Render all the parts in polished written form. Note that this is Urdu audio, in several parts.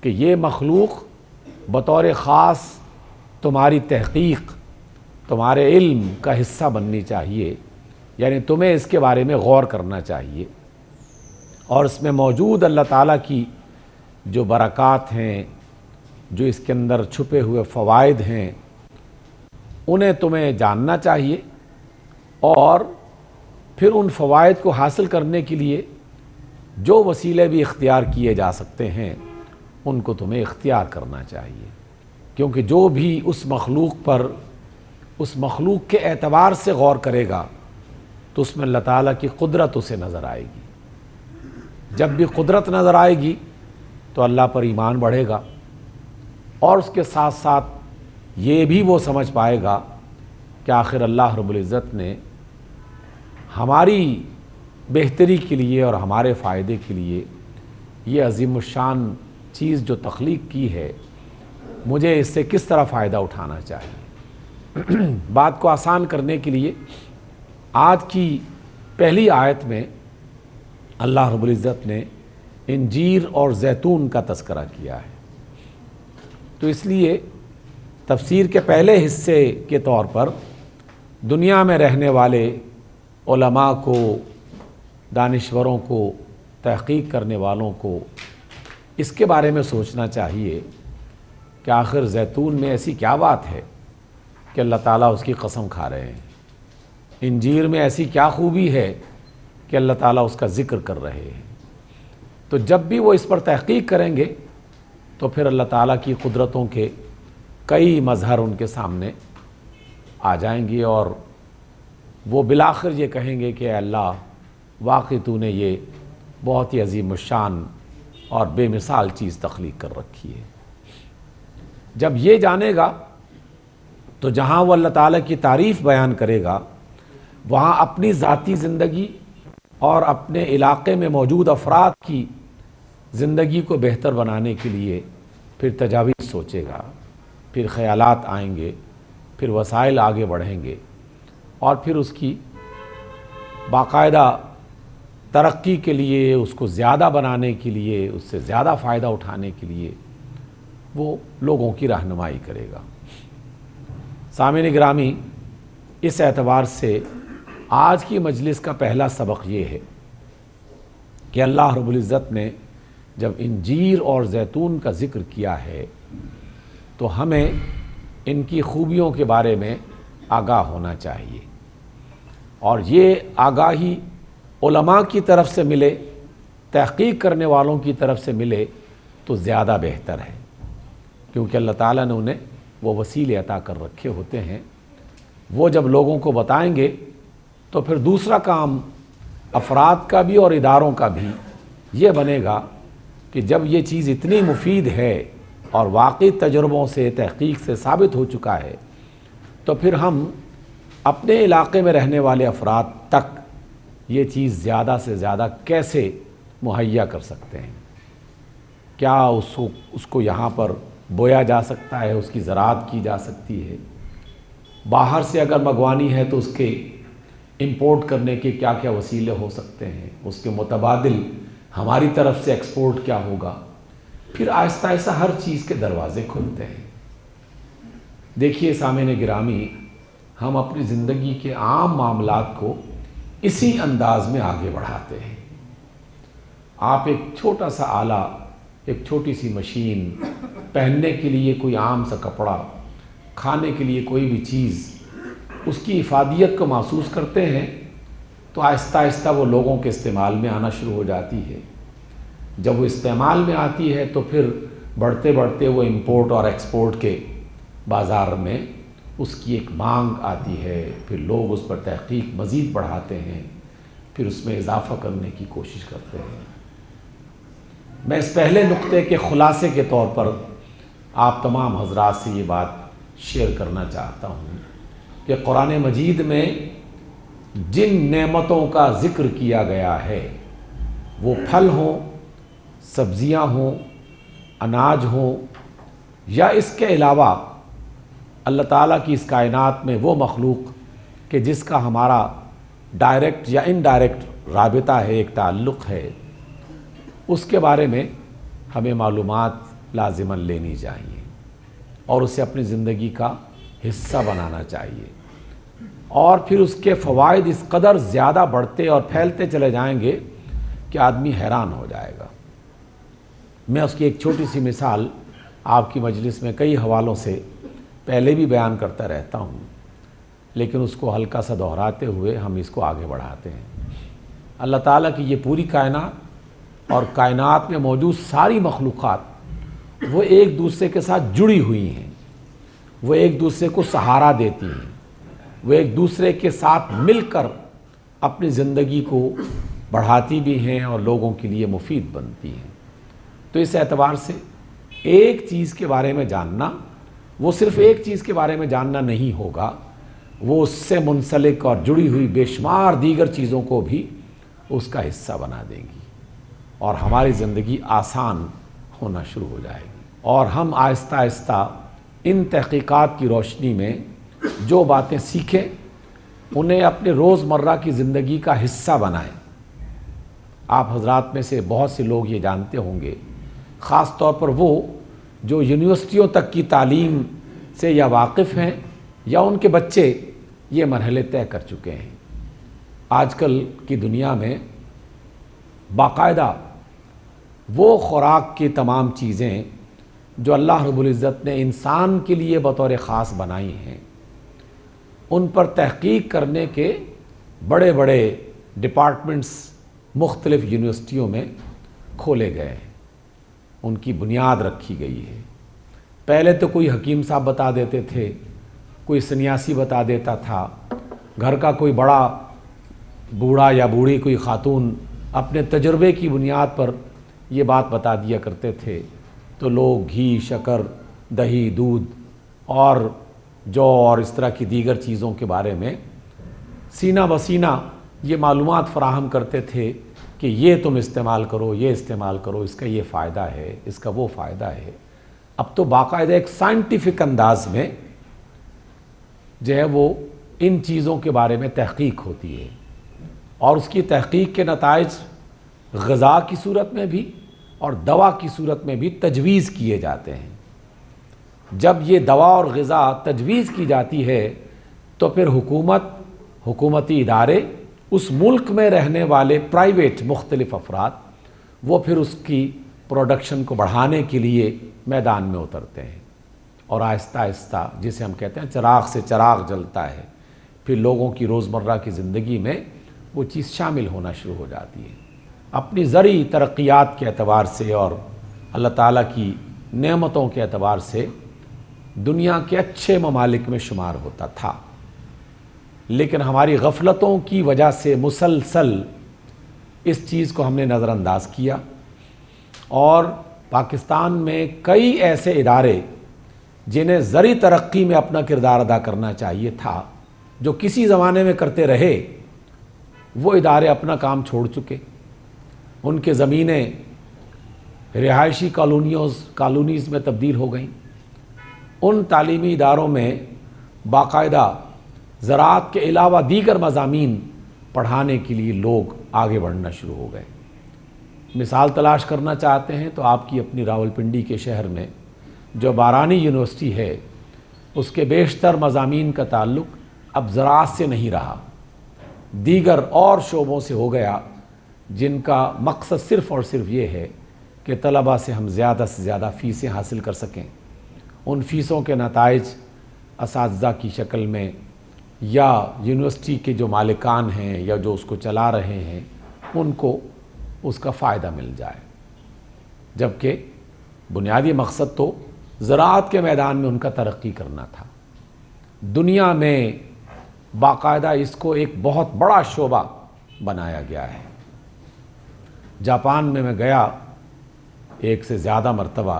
کہ یہ مخلوق بطور خاص تمہاری تحقیق، تمہارے علم کا حصہ بننی چاہیے، یعنی تمہیں اس کے بارے میں غور کرنا چاہیے، اور اس میں موجود اللہ تعالیٰ کی جو برکات ہیں، جو اس کے اندر چھپے ہوئے فوائد ہیں، انہیں تمہیں جاننا چاہیے، اور پھر ان فوائد کو حاصل کرنے کے لیے جو وسیلے بھی اختیار کیے جا سکتے ہیں ان کو تمہیں اختیار کرنا چاہیے، کیونکہ جو بھی اس مخلوق پر، اس مخلوق کے اعتبار سے غور کرے گا تو اس میں اللہ تعالیٰ کی قدرت اسے نظر آئے گی۔ جب بھی قدرت نظر آئے گی تو اللہ پر ایمان بڑھے گا، اور اس کے ساتھ ساتھ یہ بھی وہ سمجھ پائے گا کہ آخر اللہ رب العزت نے ہماری بہتری کے لیے اور ہمارے فائدے کے لیے یہ عظیم الشان چیز جو تخلیق کی ہے، مجھے اس سے کس طرح فائدہ اٹھانا چاہیے۔ بات کو آسان کرنے کے لیے آج کی پہلی آیت میں اللہ رب العزت نے انجیر اور زیتون کا تذکرہ کیا ہے، تو اس لیے تفسیر کے پہلے حصے کے طور پر دنیا میں رہنے والے علماء کو، دانشوروں کو، تحقیق کرنے والوں کو اس کے بارے میں سوچنا چاہیے کہ آخر زیتون میں ایسی کیا بات ہے کہ اللہ تعالیٰ اس کی قسم کھا رہے ہیں، انجیر میں ایسی کیا خوبی ہے کہ اللہ تعالیٰ اس کا ذکر کر رہے ہیں۔ تو جب بھی وہ اس پر تحقیق کریں گے تو پھر اللہ تعالیٰ کی قدرتوں کے کئی مظہر ان کے سامنے آ جائیں گے، اور وہ بالآخر یہ کہیں گے کہ اے اللہ، واقعی تو نے یہ بہت ہی عظیم الشان اور بے مثال چیز تخلیق کر رکھی ہے۔ جب یہ جانے گا تو جہاں وہ اللہ تعالیٰ کی تعریف بیان کرے گا، وہاں اپنی ذاتی زندگی اور اپنے علاقے میں موجود افراد کی زندگی کو بہتر بنانے کے لیے پھر تجاویز سوچے گا، پھر خیالات آئیں گے، پھر وسائل آگے بڑھیں گے، اور پھر اس کی باقاعدہ ترقی کے لیے، اس کو زیادہ بنانے کے لیے، اس سے زیادہ فائدہ اٹھانے کے لیے وہ لوگوں کی رہنمائی کرے گا۔ سامعین گرامی، اس اعتبار سے آج کی مجلس کا پہلا سبق یہ ہے کہ اللہ رب العزت نے جب انجیر اور زیتون کا ذکر کیا ہے تو ہمیں ان کی خوبیوں کے بارے میں آگاہ ہونا چاہیے، اور یہ آگاہی علماء کی طرف سے ملے، تحقیق کرنے والوں کی طرف سے ملے تو زیادہ بہتر ہے، کیونکہ اللہ تعالیٰ نے انہیں وہ وسیلے عطا کر رکھے ہوتے ہیں۔ وہ جب لوگوں کو بتائیں گے تو پھر دوسرا کام افراد کا بھی اور اداروں کا بھی یہ بنے گا کہ جب یہ چیز اتنی مفید ہے اور واقعی تجربوں سے، تحقیق سے ثابت ہو چکا ہے، تو پھر ہم اپنے علاقے میں رہنے والے افراد تک یہ چیز زیادہ سے زیادہ کیسے مہیا کر سکتے ہیں۔ کیا اس کو یہاں پر بویا جا سکتا ہے، اس کی زراعت کی جا سکتی ہے، باہر سے اگر منگوانی ہے تو اس کے امپورٹ کرنے کے کیا کیا وسیلے ہو سکتے ہیں، اس کے متبادل ہماری طرف سے ایکسپورٹ کیا ہوگا۔ پھر آہستہ آہستہ ہر چیز کے دروازے کھلتے ہیں۔ دیکھیے سامعین گرامی، ہم اپنی زندگی کے عام معاملات کو اسی انداز میں آگے بڑھاتے ہیں۔ آپ ایک چھوٹا سا آلہ، ایک چھوٹی سی مشین، پہننے کے لیے کوئی عام سا کپڑا، کھانے کے لیے کوئی بھی چیز، اس کی افادیت کو محسوس کرتے ہیں تو آہستہ آہستہ وہ لوگوں کے استعمال میں آنا شروع ہو جاتی ہے۔ جب وہ استعمال میں آتی ہے تو پھر بڑھتے بڑھتے وہ امپورٹ اور ایکسپورٹ کے بازار میں اس کی ایک مانگ آتی ہے، پھر لوگ اس پر تحقیق مزید بڑھاتے ہیں، پھر اس میں اضافہ کرنے کی کوشش کرتے ہیں۔ میں اس پہلے نقطے کے خلاصے کے طور پر آپ تمام حضرات سے یہ بات شیئر کرنا چاہتا ہوں کہ قرآن مجید میں جن نعمتوں کا ذکر کیا گیا ہے، وہ پھل ہوں، سبزیاں ہوں، اناج ہوں، یا اس کے علاوہ اللہ تعالیٰ کی اس کائنات میں وہ مخلوق کہ جس کا ہمارا ڈائریکٹ یا انڈائریکٹ رابطہ ہے، ایک تعلق ہے، اس کے بارے میں ہمیں معلومات لازماً لینی چاہیے اور اسے اپنی زندگی کا حصہ بنانا چاہیے، اور پھر اس کے فوائد اس قدر زیادہ بڑھتے اور پھیلتے چلے جائیں گے کہ آدمی حیران ہو جائے گا۔ میں اس کی ایک چھوٹی سی مثال آپ کی مجلس میں کئی حوالوں سے پہلے بھی بیان کرتا رہتا ہوں، لیکن اس کو ہلکا سا دہراتے ہوئے ہم اس کو آگے بڑھاتے ہیں۔ اللہ تعالیٰ کی یہ پوری کائنات اور کائنات میں موجود ساری مخلوقات وہ ایک دوسرے کے ساتھ جڑی ہوئی ہیں، وہ ایک دوسرے کو سہارا دیتی ہیں، وہ ایک دوسرے کے ساتھ مل کر اپنی زندگی کو بڑھاتی بھی ہیں اور لوگوں کے لیے مفید بنتی ہیں۔ تو اس اعتبار سے ایک چیز کے بارے میں جاننا، وہ صرف ایک چیز کے بارے میں جاننا نہیں ہوگا، وہ اس سے منسلک اور جڑی ہوئی بے شمار دیگر چیزوں کو بھی اس کا حصہ بنا دیں گی اور ہماری زندگی آسان ہونا شروع ہو جائے گی، اور ہم آہستہ آہستہ ان تحقیقات کی روشنی میں جو باتیں سیکھیں انہیں اپنے روزمرہ کی زندگی کا حصہ بنائیں۔ آپ حضرات میں سے بہت سے لوگ یہ جانتے ہوں گے، خاص طور پر وہ جو یونیورسٹیوں تک کی تعلیم سے یا واقف ہیں یا ان کے بچے یہ مرحلے طے کر چکے ہیں۔ آج کل کی دنیا میں باقاعدہ وہ خوراک کی تمام چیزیں جو اللہ رب العزت نے انسان کے لیے بطور خاص بنائی ہیں، ان پر تحقیق کرنے کے بڑے بڑے ڈپارٹمنٹس مختلف یونیورسٹیوں میں کھولے گئے ہیں، ان کی بنیاد رکھی گئی ہے۔ پہلے تو کوئی حکیم صاحب بتا دیتے تھے، کوئی سنیاسی بتا دیتا تھا، گھر کا کوئی بڑا بوڑھا یا بوڑھی کوئی خاتون اپنے تجربے کی بنیاد پر یہ بات بتا دیا کرتے تھے، تو لوگ گھی، شکر، دہی، دودھ اور جو اور اس طرح کی دیگر چیزوں کے بارے میں سینہ بسینہ یہ معلومات فراہم کرتے تھے کہ یہ تم استعمال کرو، یہ استعمال کرو، اس کا یہ فائدہ ہے، اس کا وہ فائدہ ہے۔ اب تو باقاعدہ ایک سائنٹیفک انداز میں جو ہے وہ ان چیزوں کے بارے میں تحقیق ہوتی ہے، اور اس کی تحقیق کے نتائج غذا کی صورت میں بھی اور دوا کی صورت میں بھی تجویز کیے جاتے ہیں۔ جب یہ دوا اور غذا تجویز کی جاتی ہے تو پھر حکومتی ادارے، اس ملک میں رہنے والے پرائیویٹ مختلف افراد، وہ پھر اس کی پروڈکشن کو بڑھانے کے لیے میدان میں اترتے ہیں، اور آہستہ آہستہ جسے ہم کہتے ہیں چراغ سے چراغ جلتا ہے، پھر لوگوں کی روزمرہ کی زندگی میں وہ چیز شامل ہونا شروع ہو جاتی ہے۔ اپنی زرعی ترقیات کے اعتبار سے اور اللہ تعالیٰ کی نعمتوں کے اعتبار سے دنیا کے اچھے ممالک میں شمار ہوتا تھا، لیکن ہماری غفلتوں کی وجہ سے مسلسل اس چیز کو ہم نے نظر انداز کیا، اور پاکستان میں کئی ایسے ادارے جنہیں زرعی ترقی میں اپنا کردار ادا کرنا چاہیے تھا، جو کسی زمانے میں کرتے رہے، وہ ادارے اپنا کام چھوڑ چکے، ان کے زمینیں رہائشی کالونیز میں تبدیل ہو گئیں۔ ان تعلیمی اداروں میں باقاعدہ زراعت کے علاوہ دیگر مضامین پڑھانے کے لیے لوگ آگے بڑھنا شروع ہو گئے۔ مثال تلاش کرنا چاہتے ہیں تو آپ کی اپنی راولپنڈی کے شہر میں جو بارانی یونیورسٹی ہے، اس کے بیشتر مضامین کا تعلق اب زراعت سے نہیں رہا، دیگر اور شعبوں سے ہو گیا، جن کا مقصد صرف اور صرف یہ ہے کہ طلباء سے ہم زیادہ سے زیادہ فیسیں حاصل کر سکیں، ان فیسوں کے نتائج اساتذہ کی شکل میں یا یونیورسٹی کے جو مالکان ہیں یا جو اس کو چلا رہے ہیں ان کو اس کا فائدہ مل جائے، جبکہ بنیادی مقصد تو زراعت کے میدان میں ان کا ترقی کرنا تھا۔ دنیا میں باقاعدہ اس کو ایک بہت بڑا شعبہ بنایا گیا ہے۔ جاپان میں گیا ایک سے زیادہ مرتبہ،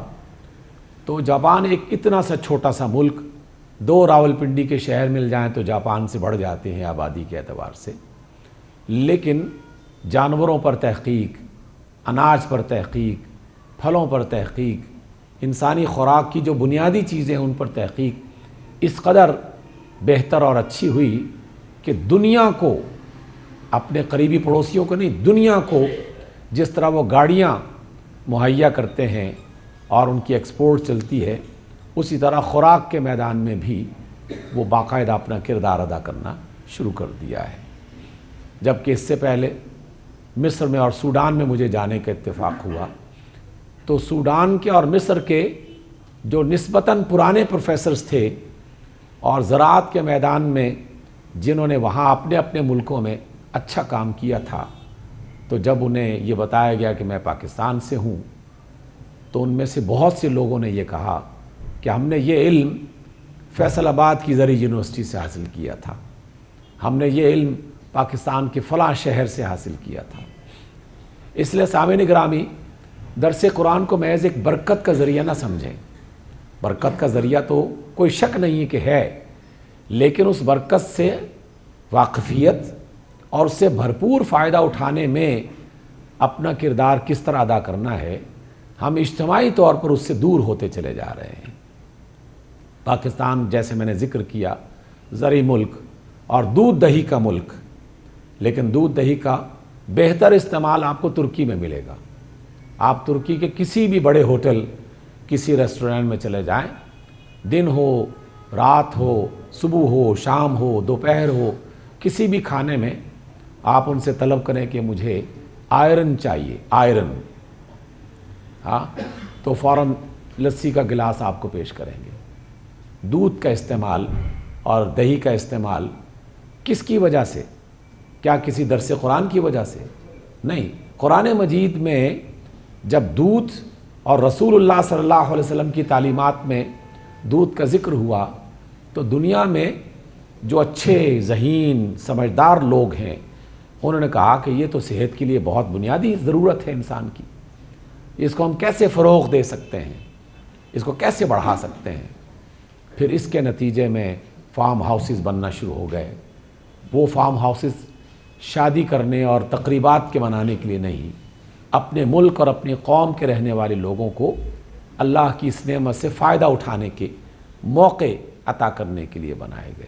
تو جاپان ایک اتنا سا چھوٹا سا ملک، 2 راولپنڈی کے شہر مل جائیں تو جاپان سے بڑھ جاتے ہیں آبادی کے اعتبار سے، لیکن جانوروں پر تحقیق، اناج پر تحقیق، پھلوں پر تحقیق، انسانی خوراک کی جو بنیادی چیزیں ان پر تحقیق اس قدر بہتر اور اچھی ہوئی کہ دنیا کو، اپنے قریبی پڑوسیوں کو نہیں، دنیا کو جس طرح وہ گاڑیاں مہیا کرتے ہیں اور ان کی ایکسپورٹ چلتی ہے، اسی طرح خوراک کے میدان میں بھی وہ باقاعدہ اپنا کردار ادا کرنا شروع کر دیا ہے۔ جبکہ اس سے پہلے مصر میں اور سوڈان میں مجھے جانے کا اتفاق ہوا، تو سوڈان کے اور مصر کے جو نسبتاً پرانے پروفیسرز تھے اور زراعت کے میدان میں جنہوں نے وہاں اپنے اپنے ملکوں میں اچھا کام کیا تھا، تو جب انہیں یہ بتایا گیا کہ میں پاکستان سے ہوں، تو ان میں سے بہت سے لوگوں نے یہ کہا کہ ہم نے یہ علم فیصل آباد کی زرعی یونیورسٹی سے حاصل کیا تھا، ہم نے یہ علم پاکستان کے فلاں شہر سے حاصل کیا تھا۔ اس لیے سامعین گرامی، درس قرآن کو محض ایک برکت کا ذریعہ نہ سمجھیں۔ برکت کا ذریعہ تو کوئی شک نہیں ہے کہ ہے، لیکن اس برکت سے واقفیت اور اس سے بھرپور فائدہ اٹھانے میں اپنا کردار کس طرح ادا کرنا ہے، ہم اجتماعی طور پر اس سے دور ہوتے چلے جا رہے ہیں۔ پاکستان جیسے میں نے ذکر کیا زرعی ملک اور دودھ دہی کا ملک، لیکن دودھ دہی کا بہتر استعمال آپ کو ترکی میں ملے گا۔ آپ ترکی کے کسی بھی بڑے ہوٹل، کسی ریسٹورینٹ میں چلے جائیں، دن ہو، رات ہو، صبح ہو، شام ہو، دوپہر ہو، کسی بھی کھانے میں آپ ان سے طلب کریں کہ مجھے آئرن چاہیے، آئرن، ہاں، تو فوراً لسی کا گلاس آپ کو پیش کریں گے۔ دودھ کا استعمال اور دہی کا استعمال کس کی وجہ سے؟ کیا کسی درس قرآن کی وجہ سے؟ نہیں۔ قرآن مجید میں جب دودھ اور رسول اللہ صلی اللہ علیہ وسلم کی تعلیمات میں دودھ کا ذکر ہوا، تو دنیا میں جو اچھے ذہین سمجھدار لوگ ہیں، انہوں نے کہا کہ یہ تو صحت کے لیے بہت بنیادی ضرورت ہے انسان کی، اس کو ہم کیسے فروغ دے سکتے ہیں، اس کو کیسے بڑھا سکتے ہیں۔ پھر اس کے نتیجے میں فارم ہاؤسز بننا شروع ہو گئے۔ وہ فارم ہاؤسز شادی کرنے اور تقریبات کے منانے کے لیے نہیں، اپنے ملک اور اپنی قوم کے رہنے والے لوگوں کو اللہ کی اس نعمت سے فائدہ اٹھانے کے موقع عطا کرنے کے لیے بنائے گئے۔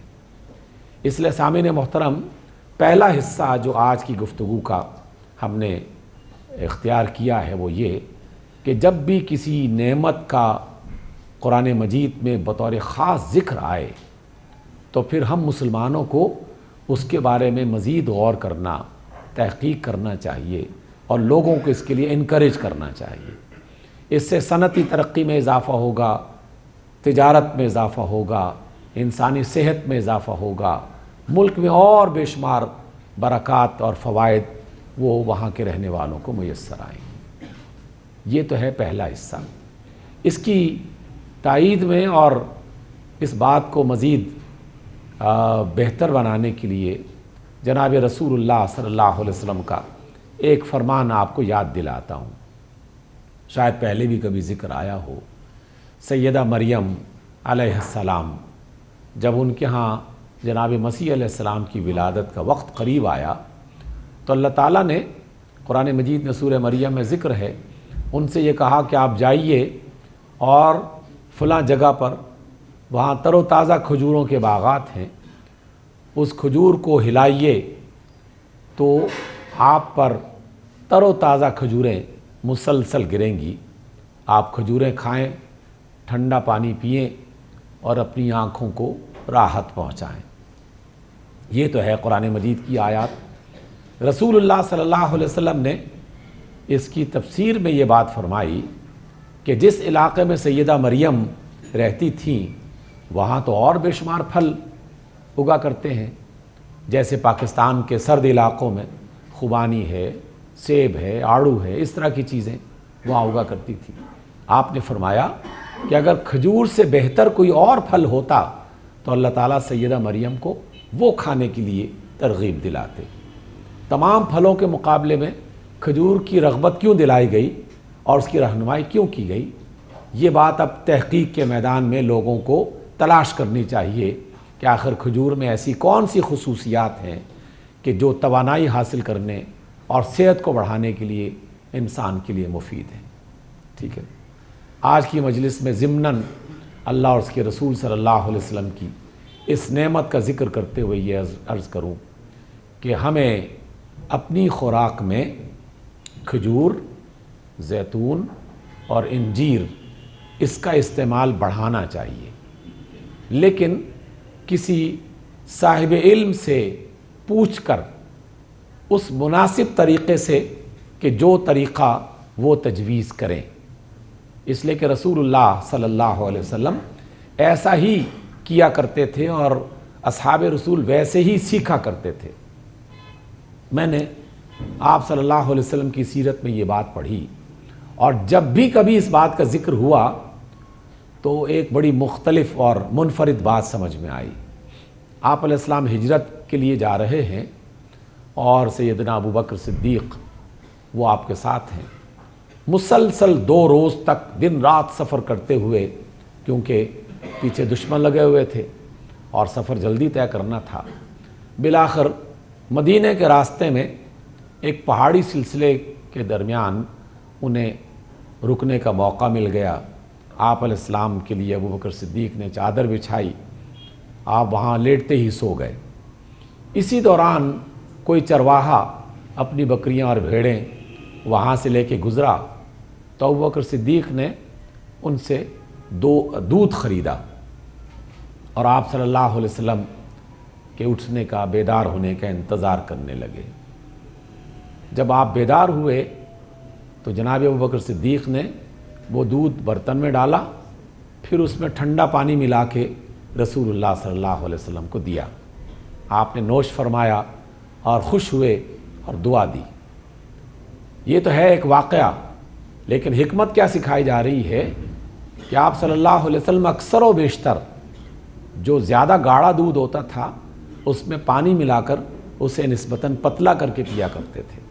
اس لیے سامعین محترم، پہلا حصہ جو آج کی گفتگو کا ہم نے اختیار کیا ہے وہ یہ کہ جب بھی کسی نعمت کا قرآن مجید میں بطور خاص ذکر آئے تو پھر ہم مسلمانوں کو اس کے بارے میں مزید غور کرنا، تحقیق کرنا چاہیے اور لوگوں کو اس کے لیے انکریج کرنا چاہیے۔ اس سے صنعتی ترقی میں اضافہ ہوگا، تجارت میں اضافہ ہوگا، انسانی صحت میں اضافہ ہوگا، ملک میں اور بے شمار برکات اور فوائد وہ وہاں کے رہنے والوں کو میسر آئیں گے۔ یہ تو ہے پہلا حصہ۔ اس کی تائید میں اور اس بات کو مزید بہتر بنانے کے لیے جناب رسول اللہ صلی اللہ علیہ وسلم کا ایک فرمان آپ کو یاد دلاتا ہوں، شاید پہلے بھی کبھی ذکر آیا ہو۔ سیدہ مریم علیہ السلام، جب ان کے ہاں جناب مسیح علیہ السلام کی ولادت کا وقت قریب آیا تو اللہ تعالیٰ نے قرآن مجید میں سورہ مریم میں ذکر ہے، ان سے یہ کہا کہ آپ جائیے اور فلاں جگہ پر وہاں تر و تازہ کھجوروں کے باغات ہیں، اس کھجور کو ہلائیے تو آپ پر تر و تازہ کھجوریں مسلسل گریں گی، آپ کھجوریں کھائیں، ٹھنڈا پانی پئیں اور اپنی آنکھوں کو راحت پہنچائیں۔ یہ تو ہے قرآن مجید کی آیات۔ رسول اللہ صلی اللہ علیہ وسلم نے اس کی تفسیر میں یہ بات فرمائی کہ جس علاقے میں سیدہ مریم رہتی تھیں وہاں تو اور بے شمار پھل اگا کرتے ہیں، جیسے پاکستان کے سرد علاقوں میں خوبانی ہے، سیب ہے، آڑو ہے، اس طرح کی چیزیں وہاں اگا کرتی تھی۔ آپ نے فرمایا کہ اگر کھجور سے بہتر کوئی اور پھل ہوتا تو اللہ تعالیٰ سیدہ مریم کو وہ کھانے کے لیے ترغیب دلاتے۔ تمام پھلوں کے مقابلے میں کھجور کی رغبت کیوں دلائی گئی اور اس کی رہنمائی کیوں کی گئی؟ یہ بات اب تحقیق کے میدان میں لوگوں کو تلاش کرنی چاہیے کہ آخر کھجور میں ایسی کون سی خصوصیات ہیں کہ جو توانائی حاصل کرنے اور صحت کو بڑھانے کے لیے انسان کے لیے مفید ہیں۔ ٹھیک ہے، آج کی مجلس میں ضمناً اللہ اور اس کے رسول صلی اللہ علیہ وسلم کی اس نعمت کا ذکر کرتے ہوئے یہ عرض کروں کہ ہمیں اپنی خوراک میں کھجور، زیتون اور انجیر اس کا استعمال بڑھانا چاہیے، لیکن کسی صاحب علم سے پوچھ کر اس مناسب طریقے سے کہ جو طریقہ وہ تجویز کریں، اس لیے کہ رسول اللہ صلی اللہ علیہ وسلم ایسا ہی کیا کرتے تھے اور اصحاب رسول ویسے ہی سیکھا کرتے تھے۔ میں نے آپ صلی اللہ علیہ وسلم کی سیرت میں یہ بات پڑھی، اور جب بھی کبھی اس بات کا ذکر ہوا تو ایک بڑی مختلف اور منفرد بات سمجھ میں آئی۔ آپ علیہ السلام ہجرت کے لیے جا رہے ہیں اور سیدنا ابو بکر صدیق وہ آپ کے ساتھ ہیں، مسلسل 2 روز تک دن رات سفر کرتے ہوئے، کیونکہ پیچھے دشمن لگے ہوئے تھے اور سفر جلدی طے کرنا تھا۔ بالآخر مدینہ کے راستے میں ایک پہاڑی سلسلے کے درمیان انہیں رکنے کا موقع مل گیا۔ آپ علیہ السلام کے لیے ابو بکر صدیق نے چادر بچھائی، آپ وہاں لیٹتے ہی سو گئے۔ اسی دوران کوئی چرواہا اپنی بکریاں اور بھیڑیں وہاں سے لے کے گزرا تو ابو بکر صدیق نے ان سے دودھ خریدا اور آپ صلی اللہ علیہ وسلم کے اٹھنے کا، بیدار ہونے کا انتظار کرنے لگے۔ جب آپ بیدار ہوئے تو جناب ابو بکر صدیق نے وہ دودھ برتن میں ڈالا، پھر اس میں ٹھنڈا پانی ملا کے رسول اللہ صلی اللہ علیہ وسلم کو دیا۔ آپ نے نوش فرمایا اور خوش ہوئے اور دعا دی۔ یہ تو ہے ایک واقعہ، لیکن حکمت کیا سکھائی جا رہی ہے کہ آپ صلی اللہ علیہ وسلم اکثر و بیشتر جو زیادہ گاڑھا دودھ ہوتا تھا اس میں پانی ملا کر اسے نسبتاً پتلا کر کے پیا کرتے تھے۔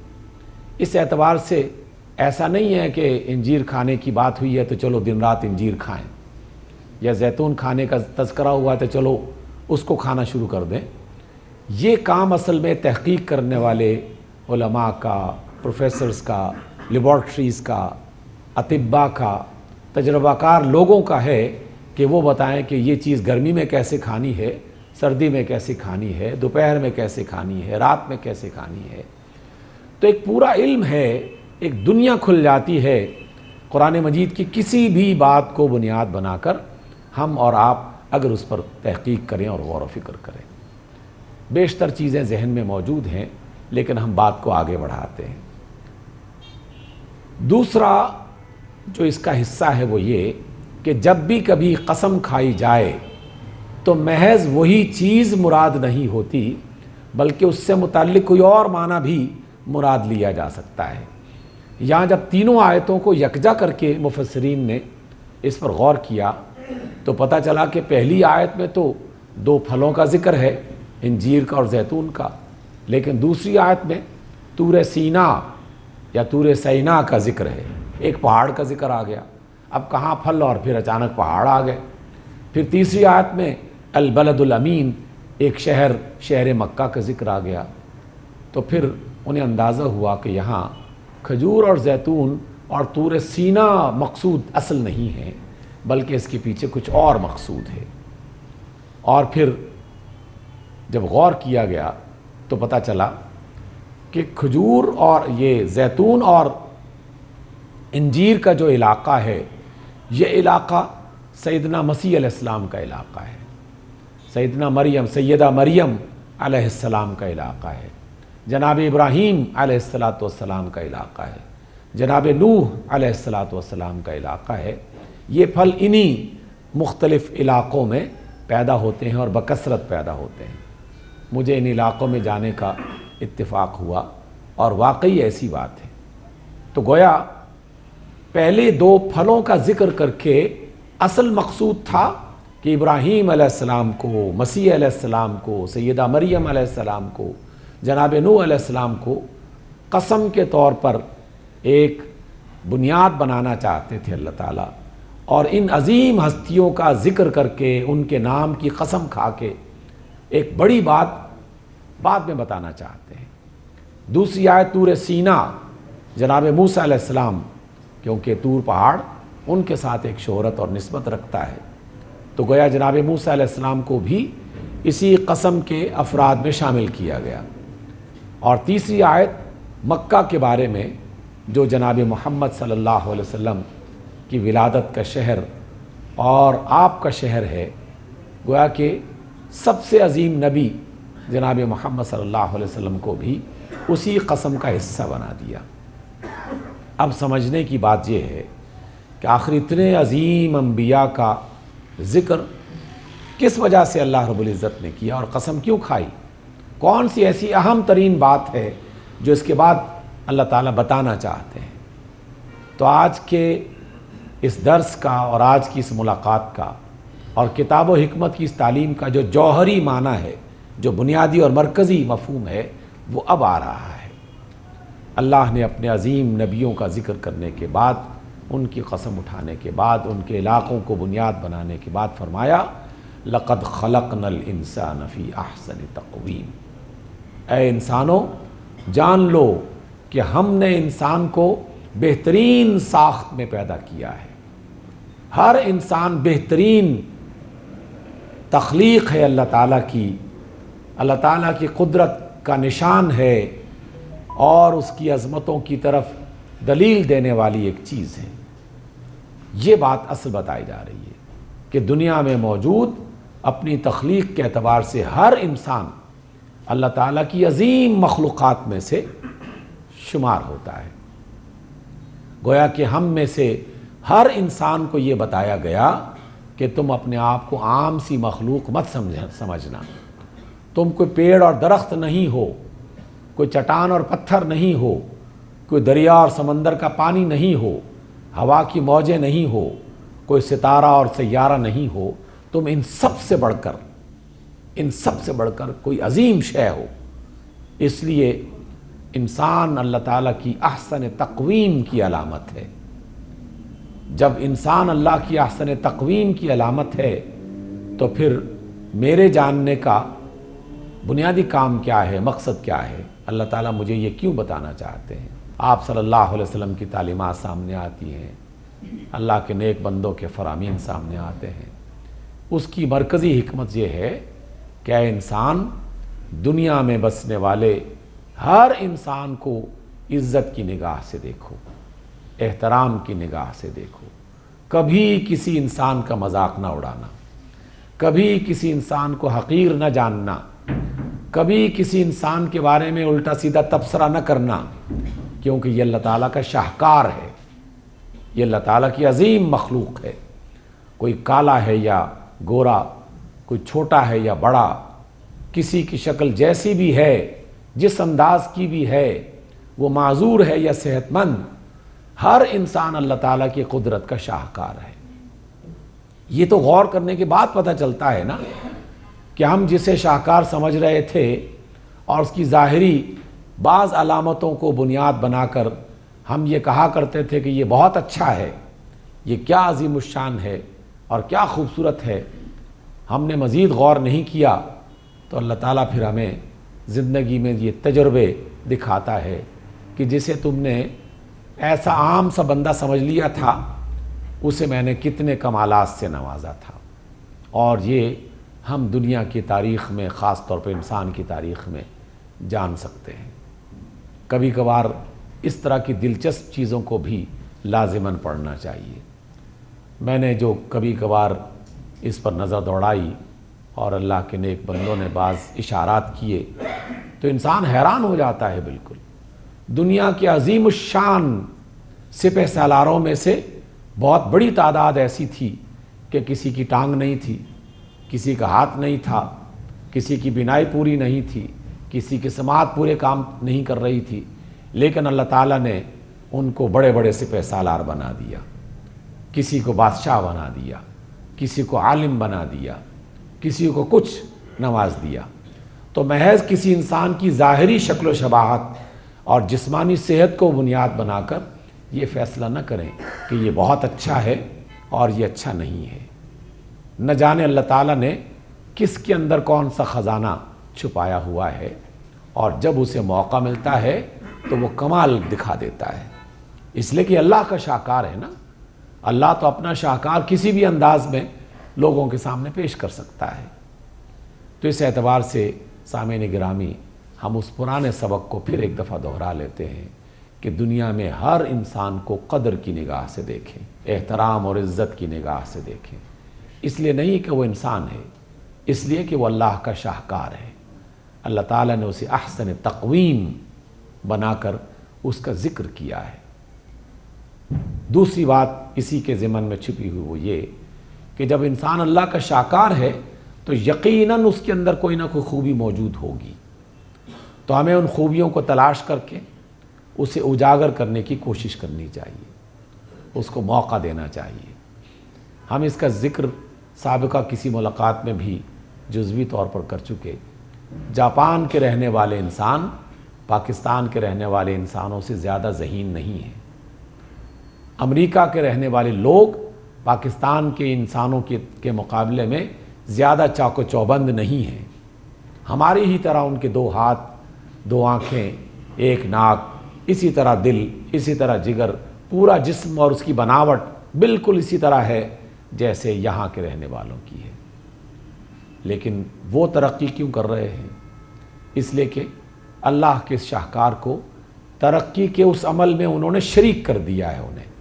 اس اعتبار سے ایسا نہیں ہے کہ انجیر کھانے کی بات ہوئی ہے تو چلو دن رات انجیر کھائیں، یا زیتون کھانے کا تذکرہ ہوا ہے تو چلو اس کو کھانا شروع کر دیں۔ یہ کام اصل میں تحقیق کرنے والے علماء کا، پروفیسرز کا، لیبارٹریز کا، اطباء کا، تجربہ کار لوگوں کا ہے کہ وہ بتائیں کہ یہ چیز گرمی میں کیسے کھانی ہے، سردی میں کیسے کھانی ہے، دوپہر میں کیسے کھانی ہے، رات میں کیسے کھانی ہے۔ تو ایک پورا علم ہے، ایک دنیا کھل جاتی ہے قرآن مجید کی کسی بھی بات کو بنیاد بنا کر ہم اور آپ اگر اس پر تحقیق کریں اور غور و فکر کریں۔ بیشتر چیزیں ذہن میں موجود ہیں لیکن ہم بات کو آگے بڑھاتے ہیں۔ دوسرا جو اس کا حصہ ہے وہ یہ کہ جب بھی کبھی قسم کھائی جائے تو محض وہی چیز مراد نہیں ہوتی بلکہ اس سے متعلق کوئی اور معنی بھی مراد لیا جا سکتا ہے۔ یہاں جب تینوں آیتوں کو یکجا کر کے مفسرین نے اس پر غور کیا تو پتہ چلا کہ پہلی آیت میں تو 2 پھلوں کا ذکر ہے، انجیر کا اور زیتون کا، لیکن دوسری آیت میں طور سینا یا طور سینا کا ذکر ہے، ایک پہاڑ کا ذکر آ گیا۔ اب کہاں پھل اور پھر اچانک پہاڑ آ گئے۔ پھر تیسری آیت میں البلد الامین، ایک شہر مکہ کا ذکر آ گیا۔ تو پھر انہیں اندازہ ہوا کہ یہاں کھجور اور زیتون اور طور سینا مقصود اصل نہیں ہے بلکہ اس کے پیچھے کچھ اور مقصود ہے۔ اور پھر جب غور کیا گیا تو پتہ چلا کہ کھجور اور یہ زیتون اور انجیر کا جو علاقہ ہے یہ علاقہ سیدنا مسیح علیہ السلام کا علاقہ ہے، سیدہ مریم علیہ السلام کا علاقہ ہے، جناب ابراہیم علیہ السلام کا علاقہ ہے، جناب نوح علیہ السلام کا علاقہ ہے۔ یہ پھل انہی مختلف علاقوں میں پیدا ہوتے ہیں اور بکثرت پیدا ہوتے ہیں۔ مجھے ان علاقوں میں جانے کا اتفاق ہوا اور واقعی ایسی بات ہے۔ تو گویا پہلے 2 پھلوں کا ذکر کر کے اصل مقصود تھا کہ ابراہیم علیہ السلام کو، مسیح علیہ السلام کو، سیدہ مریم علیہ السلام کو، جناب نوح علیہ السلام کو قسم کے طور پر ایک بنیاد بنانا چاہتے تھے اللہ تعالیٰ، اور ان عظیم ہستیوں کا ذکر کر کے ان کے نام کی قسم کھا کے ایک بڑی بات بعد میں بتانا چاہتے ہیں۔ دوسری آیت طور سینا، جناب موسیٰ علیہ السلام، کیونکہ طور پہاڑ ان کے ساتھ ایک شہرت اور نسبت رکھتا ہے، تو گویا جناب موسیٰ علیہ السلام کو بھی اسی قسم کے افراد میں شامل کیا گیا۔ اور تیسری آیت مکہ کے بارے میں جو جناب محمد صلی اللہ علیہ وسلم کی ولادت کا شہر اور آپ کا شہر ہے، گویا کہ سب سے عظیم نبی جناب محمد صلی اللہ علیہ وسلم کو بھی اسی قسم کا حصہ بنا دیا۔ اب سمجھنے کی بات یہ ہے کہ آخر اتنے عظیم انبیاء کا ذکر کس وجہ سے اللہ رب العزت نے کیا اور قسم کیوں کھائی؟ کون سی ایسی اہم ترین بات ہے جو اس کے بعد اللہ تعالیٰ بتانا چاہتے ہیں؟ تو آج کے اس درس کا اور آج کی اس ملاقات کا اور کتاب و حکمت کی اس تعلیم کا جو جوہری معنی ہے، جو بنیادی اور مرکزی مفہوم ہے، وہ اب آ رہا ہے۔ اللہ نے اپنے عظیم نبیوں کا ذکر کرنے کے بعد، ان کی قسم اٹھانے کے بعد، ان کے علاقوں کو بنیاد بنانے کے بعد فرمایا لَقَدْ خَلَقْنَا الْإِنسَانَ فِي أَحْسَنِ تَقْوِيمٍ۔ اے انسانوں، جان لو کہ ہم نے انسان کو بہترین ساخت میں پیدا کیا ہے۔ ہر انسان بہترین تخلیق ہے اللہ تعالیٰ کی، اللہ تعالیٰ کی قدرت کا نشان ہے اور اس کی عظمتوں کی طرف دلیل دینے والی ایک چیز ہے۔ یہ بات اصل بتائی جا رہی ہے کہ دنیا میں موجود اپنی تخلیق کے اعتبار سے ہر انسان اللہ تعالیٰ کی عظیم مخلوقات میں سے شمار ہوتا ہے۔ گویا کہ ہم میں سے ہر انسان کو یہ بتایا گیا کہ تم اپنے آپ کو عام سی مخلوق مت سمجھنا، تم کوئی پیڑ اور درخت نہیں ہو، کوئی چٹان اور پتھر نہیں ہو، کوئی دریا اور سمندر کا پانی نہیں ہو، ہوا کی موجیں نہیں ہو، کوئی ستارہ اور سیارہ نہیں ہو، تم ان سب سے بڑھ کر کوئی عظیم شے ہو۔ اس لیے انسان اللہ تعالیٰ کی احسن تقویم کی علامت ہے۔ جب انسان اللہ کی احسن تقویم کی علامت ہے تو پھر میرے جاننے کا بنیادی کام کیا ہے، مقصد کیا ہے؟ اللہ تعالیٰ مجھے یہ کیوں بتانا چاہتے ہیں؟ آپ صلی اللہ علیہ وسلم کی تعلیمات سامنے آتی ہیں، اللہ کے نیک بندوں کے فرامین سامنے آتے ہیں۔ اس کی مرکزی حکمت یہ ہے کہ اے انسان، دنیا میں بسنے والے ہر انسان کو عزت کی نگاہ سے دیکھو، احترام کی نگاہ سے دیکھو، کبھی کسی انسان کا مذاق نہ اڑانا، کبھی کسی انسان کو حقیر نہ جاننا، کبھی کسی انسان کے بارے میں الٹا سیدھا تبصرہ نہ کرنا، کیونکہ یہ اللہ تعالیٰ کا شاہکار ہے، یہ اللہ تعالیٰ کی عظیم مخلوق ہے۔ کوئی کالا ہے یا گورا، کوئی چھوٹا ہے یا بڑا، کسی کی شکل جیسی بھی ہے، جس انداز کی بھی ہے، وہ معذور ہے یا صحت مند، ہر انسان اللہ تعالیٰ کی قدرت کا شاہکار ہے۔ یہ تو غور کرنے کے بعد پتہ چلتا ہے نا کہ ہم جسے شاہکار سمجھ رہے تھے اور اس کی ظاہری بعض علامتوں کو بنیاد بنا کر ہم یہ کہا کرتے تھے کہ یہ بہت اچھا ہے، یہ کیا عظیم الشان ہے اور کیا خوبصورت ہے، ہم نے مزید غور نہیں کیا تو اللہ تعالیٰ پھر ہمیں زندگی میں یہ تجربے دکھاتا ہے کہ جسے تم نے ایسا عام سا بندہ سمجھ لیا تھا، اسے میں نے کتنے کمالات سے نوازا تھا۔ اور یہ ہم دنیا کی تاریخ میں، خاص طور پہ انسان کی تاریخ میں جان سکتے ہیں۔ کبھی کبھار اس طرح کی دلچسپ چیزوں کو بھی لازماً پڑھنا چاہیے۔ میں نے جو کبھی کبھار اس پر نظر دوڑائی اور اللہ کے نیک بندوں نے بعض اشارات کیے تو انسان حیران ہو جاتا ہے۔ بالکل دنیا کی عظیم الشان سپہ سالاروں میں سے بہت بڑی تعداد ایسی تھی کہ کسی کی ٹانگ نہیں تھی، کسی کا ہاتھ نہیں تھا، کسی کی بینائی پوری نہیں تھی، کسی کی سماعت پورے کام نہیں کر رہی تھی، لیکن اللہ تعالیٰ نے ان کو بڑے بڑے سپہ سالار بنا دیا، کسی کو بادشاہ بنا دیا، کسی کو عالم بنا دیا، کسی کو کچھ نواز دیا۔ تو محض کسی انسان کی ظاہری شکل و شباہت اور جسمانی صحت کو بنیاد بنا کر یہ فیصلہ نہ کریں کہ یہ بہت اچھا ہے اور یہ اچھا نہیں ہے۔ نہ جانے اللہ تعالیٰ نے کس کے اندر کون سا خزانہ چھپایا ہوا ہے، اور جب اسے موقع ملتا ہے تو وہ کمال دکھا دیتا ہے۔ اس لیے کہ اللہ کا شاہکار ہے نا، اللہ تو اپنا شاہکار کسی بھی انداز میں لوگوں کے سامنے پیش کر سکتا ہے۔ تو اس اعتبار سے سامعین گرامی، ہم اس پرانے سبق کو پھر ایک دفعہ دہرا لیتے ہیں کہ کہ دنیا میں ہر انسان کو قدر کی نگاہ سے دیکھیں، احترام اور عزت کی نگاہ سے دیکھیں، اس لیے نہیں کہ وہ انسان ہے، اس لیے کہ وہ اللہ کا شاہکار ہے۔ اللہ تعالیٰ نے اسے احسن تقویم بنا کر اس کا ذکر کیا ہے۔ دوسری بات اسی کے ضمن میں چھپی ہوئی وہ یہ کہ جب انسان اللہ کا شاہکار ہے تو یقیناً اس کے اندر کوئی نہ کوئی خوبی موجود ہوگی، تو ہمیں ان خوبیوں کو تلاش کر کے اسے اجاگر کرنے کی کوشش کرنی چاہیے، اس کو موقع دینا چاہیے۔ ہم اس کا ذکر سابقہ کسی ملاقات میں بھی جزوی طور پر کر چکے۔ جاپان کے رہنے والے انسان پاکستان کے رہنے والے انسانوں سے زیادہ ذہین نہیں ہیں۔ امریکہ کے رہنے والے لوگ پاکستان کے انسانوں کے مقابلے میں زیادہ چاق و چوبند نہیں ہیں۔ ہماری ہی طرح ان کے 2 ہاتھ، 2 آنکھیں، 1 ناک، اسی طرح دل، اسی طرح جگر، پورا جسم اور اس کی بناوٹ بالکل اسی طرح ہے جیسے یہاں کے رہنے والوں کی ہے۔ لیکن وہ ترقی کیوں کر رہے ہیں؟ اس لیے کہ اللہ کے اس شاہکار کو ترقی کے اس عمل میں انہوں نے شریک کر دیا ہے انہیں،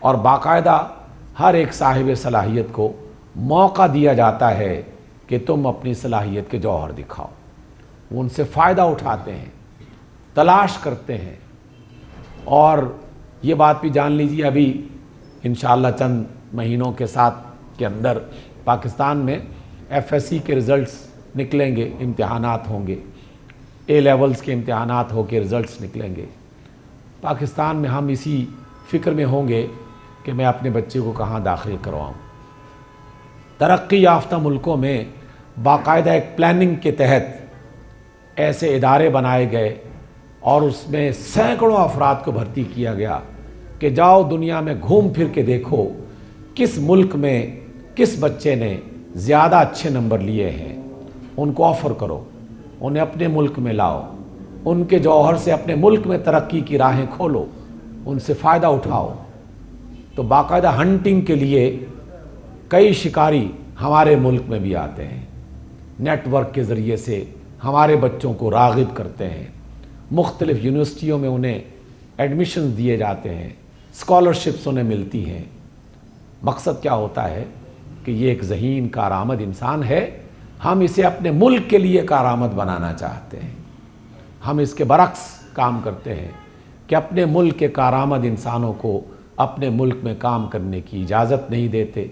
اور باقاعدہ ہر ایک صاحب صلاحیت کو موقع دیا جاتا ہے کہ تم اپنی صلاحیت کے جوہر دکھاؤ۔ وہ ان سے فائدہ اٹھاتے ہیں، تلاش کرتے ہیں۔ اور یہ بات بھی جان لیجیے، ابھی انشاءاللہ چند مہینوں کے اندر پاکستان میں FSC کے رزلٹس نکلیں گے، امتحانات ہوں گے، A لیولز کے امتحانات ہو کے رزلٹس نکلیں گے۔ پاکستان میں ہم اسی فکر میں ہوں گے کہ میں اپنے بچے کو کہاں داخل کرواؤں۔ ترقی یافتہ ملکوں میں باقاعدہ ایک پلاننگ کے تحت ایسے ادارے بنائے گئے اور اس میں سینکڑوں افراد کو بھرتی کیا گیا کہ جاؤ دنیا میں گھوم پھر کے دیکھو کس ملک میں کس بچے نے زیادہ اچھے نمبر لیے ہیں، ان کو آفر کرو، انہیں اپنے ملک میں لاؤ، ان کے جوہر سے اپنے ملک میں ترقی کی راہیں کھولو، ان سے فائدہ اٹھاؤ۔ تو باقاعدہ ہنٹنگ کے لیے کئی شکاری ہمارے ملک میں بھی آتے ہیں، نیٹ ورک کے ذریعے سے ہمارے بچوں کو راغب کرتے ہیں، مختلف یونیورسٹیوں میں انہیں ایڈمیشنز دیے جاتے ہیں، اسکالرشپس انہیں ملتی ہیں۔ مقصد کیا ہوتا ہے کہ یہ ایک ذہین کارآمد انسان ہے، ہم اسے اپنے ملک کے لیے کارآمد بنانا چاہتے ہیں۔ ہم اس کے برعکس کام کرتے ہیں کہ اپنے ملک کے کارآمد انسانوں کو اپنے ملک میں کام کرنے کی اجازت نہیں دیتے،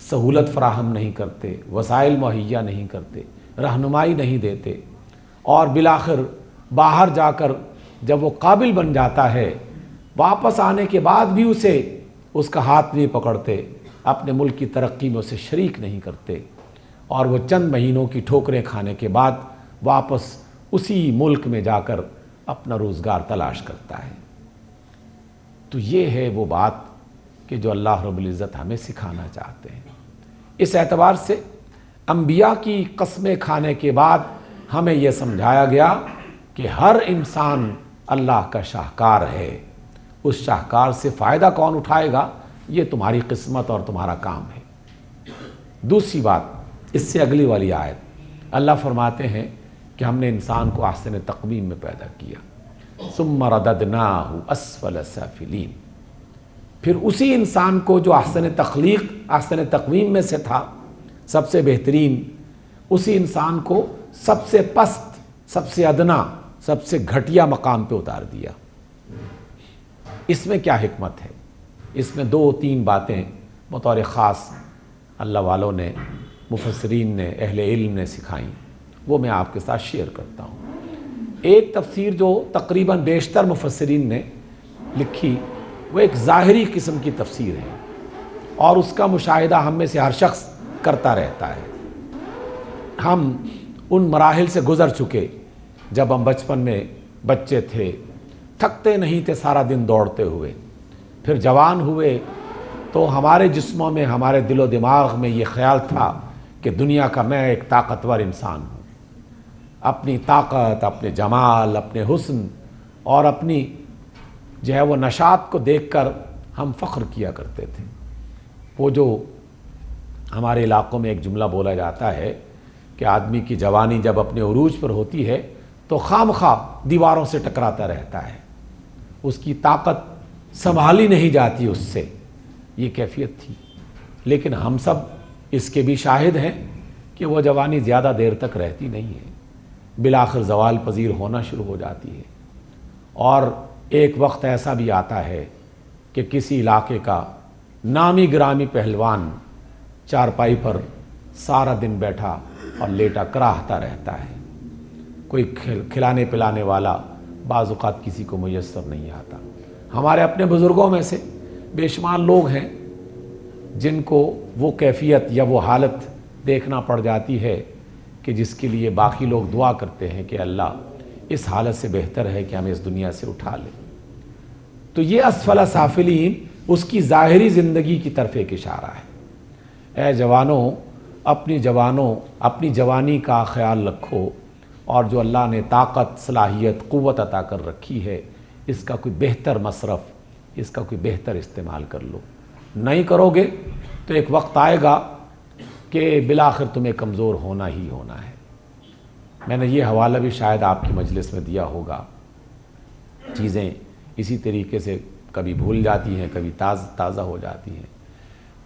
سہولت فراہم نہیں کرتے، وسائل مہیا نہیں کرتے، رہنمائی نہیں دیتے، اور بالآخر باہر جا کر جب وہ قابل بن جاتا ہے واپس آنے کے بعد بھی اس کا ہاتھ نہیں پکڑتے، اپنے ملک کی ترقی میں اسے شریک نہیں کرتے، اور وہ چند مہینوں کی ٹھوکریں کھانے کے بعد واپس اسی ملک میں جا کر اپنا روزگار تلاش کرتا ہے۔ تو یہ ہے وہ بات کہ جو اللہ رب العزت ہمیں سکھانا چاہتے ہیں۔ اس اعتبار سے انبیاء کی قسمیں کھانے کے بعد ہمیں یہ سمجھایا گیا کہ ہر انسان اللہ کا شاہکار ہے، اس شاہکار سے فائدہ کون اٹھائے گا یہ تمہاری قسمت اور تمہارا کام ہے۔ دوسری بات، اس سے اگلی والی آیت اللہ فرماتے ہیں کہ ہم نے انسان کو احسن تقویم میں پیدا کیا، ثم رددناہ اسفل سافلین، پھر اسی انسان کو جو احسن تقویم میں سے تھا، سب سے بہترین، اسی انسان کو سب سے پست، سب سے ادنا، سب سے گھٹیا مقام پہ اتار دیا۔ اس میں کیا حکمت ہے؟ اس میں 2-3 باتیں بطور خاص اللہ والوں نے، مفسرین نے، اہل علم نے سکھائیں، وہ میں آپ کے ساتھ شیئر کرتا ہوں۔ ایک تفسیر جو تقریباً بیشتر مفسرین نے لکھی وہ ایک ظاہری قسم کی تفسیر ہے، اور اس کا مشاہدہ ہم میں سے ہر شخص کرتا رہتا ہے۔ ہم ان مراحل سے گزر چکے جب ہم بچپن میں بچے تھے، تھکتے نہیں تھے سارا دن دوڑتے ہوئے، پھر جوان ہوئے تو ہمارے جسموں میں، ہمارے دل و دماغ میں یہ خیال تھا کہ دنیا کا میں ایک طاقتور انسان ہوں، اپنی طاقت، اپنے جمال، اپنے حسن اور اپنی جو ہے وہ نشاط کو دیکھ کر ہم فخر کیا کرتے تھے۔ وہ جو ہمارے علاقوں میں ایک جملہ بولا جاتا ہے کہ آدمی کی جوانی جب اپنے عروج پر ہوتی ہے تو خام خواہ دیواروں سے ٹکراتا رہتا ہے، اس کی طاقت سنبھالی نہیں جاتی اس سے، یہ کیفیت تھی۔ لیکن ہم سب اس کے بھی شاہد ہیں کہ وہ جوانی زیادہ دیر تک رہتی نہیں ہے، بالآخر زوال پذیر ہونا شروع ہو جاتی ہے، اور ایک وقت ایسا بھی آتا ہے کہ کسی علاقے کا نامی گرامی پہلوان چارپائی پر سارا دن بیٹھا اور لیٹا کراہتا رہتا ہے، کوئی کھلانے پلانے والا بعض اوقات کسی کو میسر نہیں آتا۔ ہمارے اپنے بزرگوں میں سے بے شمار لوگ ہیں جن کو وہ کیفیت یا وہ حالت دیکھنا پڑ جاتی ہے کہ جس کے لیے باقی لوگ دعا کرتے ہیں کہ اللہ اس حالت سے بہتر ہے کہ ہمیں اس دنیا سے اٹھا لے۔ تو یہ اسفل سافلین اس کی ظاہری زندگی کی طرف ایک اشارہ ہے۔ اے جوانوں، اپنی جوانی کا خیال رکھو، اور جو اللہ نے طاقت، صلاحیت، قوت عطا کر رکھی ہے اس کا کوئی بہتر مصرف، اس کا کوئی بہتر استعمال کر لو۔ نہیں کرو گے تو ایک وقت آئے گا کہ بالآخر تمہیں کمزور ہونا ہی ہونا ہے۔ میں نے یہ حوالہ بھی شاید آپ کی مجلس میں دیا ہوگا۔ چیزیں اسی طریقے سے کبھی بھول جاتی ہیں، کبھی تازہ ہو جاتی ہیں۔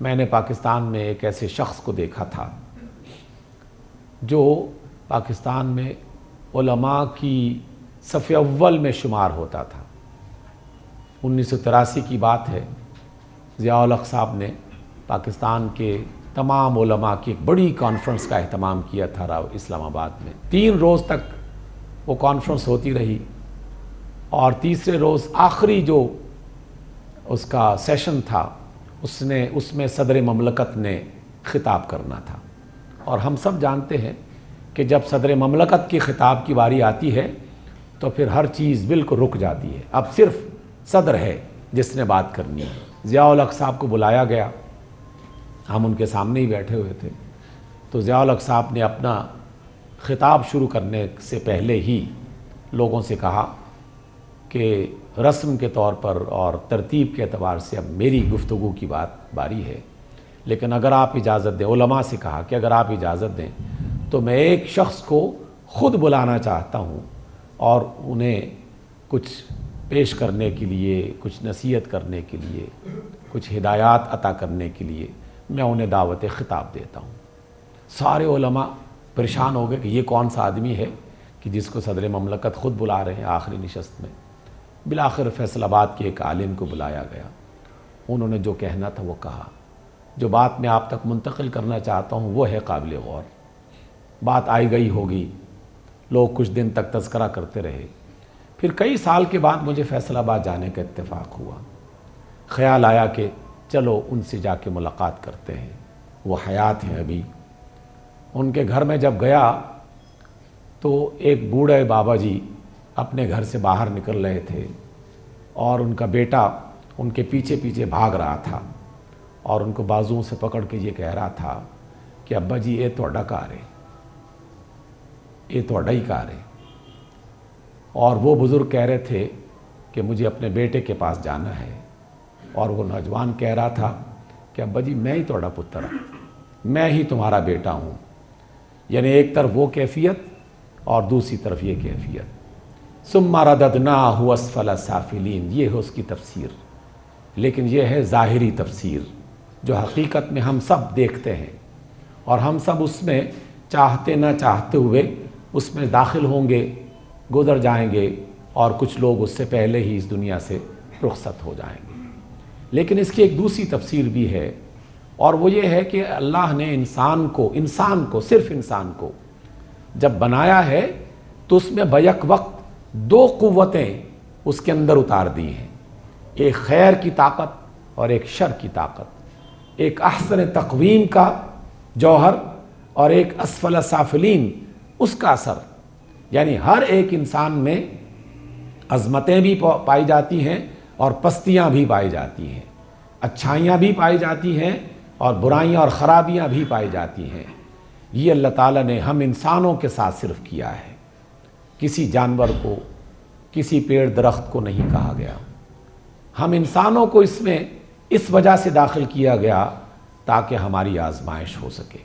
میں نے پاکستان میں ایک ایسے شخص کو دیکھا تھا جو پاکستان میں علماء کی صف اول میں شمار ہوتا تھا۔ 1983 کی بات ہے، ضیاء الحق صاحب نے پاکستان کے تمام علماء کی ایک بڑی کانفرنس کا اہتمام کیا تھا اسلام آباد میں۔ 3 روز تک وہ کانفرنس ہوتی رہی، اور تیسرے روز آخری جو اس کا سیشن تھا اس میں صدر مملکت نے خطاب کرنا تھا، اور ہم سب جانتے ہیں کہ جب صدر مملکت کی خطاب کی باری آتی ہے تو پھر ہر چیز بالکل رک جاتی ہے، اب صرف صدر ہے جس نے بات کرنی ہے۔ ضیاء الحق صاحب کو بلایا گیا، ہم ان کے سامنے ہی بیٹھے ہوئے تھے، تو ضیاء الحق صاحب نے اپنا خطاب شروع کرنے سے پہلے ہی لوگوں سے کہا کہ رسم کے طور پر اور ترتیب کے اعتبار سے اب میری گفتگو کی باری ہے، لیکن اگر آپ اجازت دیں، علماء سے کہا کہ اگر آپ اجازت دیں تو میں ایک شخص کو خود بلانا چاہتا ہوں، اور انہیں کچھ پیش کرنے کے لیے، کچھ نصیحت کرنے کے لیے، کچھ ہدایات عطا کرنے کے لیے میں انہیں دعوت خطاب دیتا ہوں۔ سارے علماء پریشان ہو گئے کہ یہ کون سا آدمی ہے کہ جس کو صدر مملکت خود بلا رہے ہیں آخری نشست میں۔ بالآخر فیصل آباد کے ایک عالم کو بلایا گیا، انہوں نے جو کہنا تھا وہ کہا۔ جو بات میں آپ تک منتقل کرنا چاہتا ہوں وہ ہے قابل غور۔ بات آئی گئی ہوگی، لوگ کچھ دن تک تذکرہ کرتے رہے، پھر کئی سال کے بعد مجھے فیصل آباد جانے کا اتفاق ہوا۔ خیال آیا کہ چلو ان سے جا کے ملاقات کرتے ہیں، وہ حیات ہیں ابھی۔ ان کے گھر میں جب گیا تو ایک بوڑھے بابا جی اپنے گھر سے باہر نکل رہے تھے، اور ان کا بیٹا ان کے پیچھے پیچھے بھاگ رہا تھا، اور ان کو بازوؤں سے پکڑ کے یہ کہہ رہا تھا کہ ابا جی یہ تہاڈا گھر ہے، یہ تہاڈا ہی گھر ہے۔ اور وہ بزرگ کہہ رہے تھے کہ مجھے اپنے بیٹے کے پاس جانا ہے، اور وہ نوجوان کہہ رہا تھا کہ ابا جی میں ہی تہاڈا پتر ہوں، میں ہی تمہارا بیٹا ہوں۔ یعنی ایک طرف وہ کیفیت اور دوسری طرف یہ کیفیت۔ ثم رددناہ اسفل سافلین، یہ ہے اس کی تفسیر، لیکن یہ ہے ظاہری تفسیر جو حقیقت میں ہم سب دیکھتے ہیں، اور ہم سب اس میں چاہتے نہ چاہتے ہوئے اس میں داخل ہوں گے، گزر جائیں گے، اور کچھ لوگ اس سے پہلے ہی اس دنیا سے رخصت ہو جائیں گے۔ لیکن اس کی ایک دوسری تفسیر بھی ہے، اور وہ یہ ہے کہ اللہ نے انسان کو صرف انسان کو جب بنایا ہے تو اس میں بیک وقت 2 قوتیں اس کے اندر اتار دی ہیں، ایک خیر کی طاقت اور ایک شر کی طاقت، ایک احسن تقویم کا جوہر اور ایک اسفل سافلین اس کا اثر۔ یعنی ہر ایک انسان میں عظمتیں بھی پائی جاتی ہیں اور پستیاں بھی پائی جاتی ہیں، اچھائیاں بھی پائی جاتی ہیں اور برائیاں اور خرابیاں بھی پائی جاتی ہیں۔ یہ اللہ تعالیٰ نے ہم انسانوں کے ساتھ صرف کیا ہے، کسی جانور کو، کسی پیڑ درخت کو نہیں کہا گیا۔ ہم انسانوں کو اس میں اس وجہ سے داخل کیا گیا تاکہ ہماری آزمائش ہو سکے،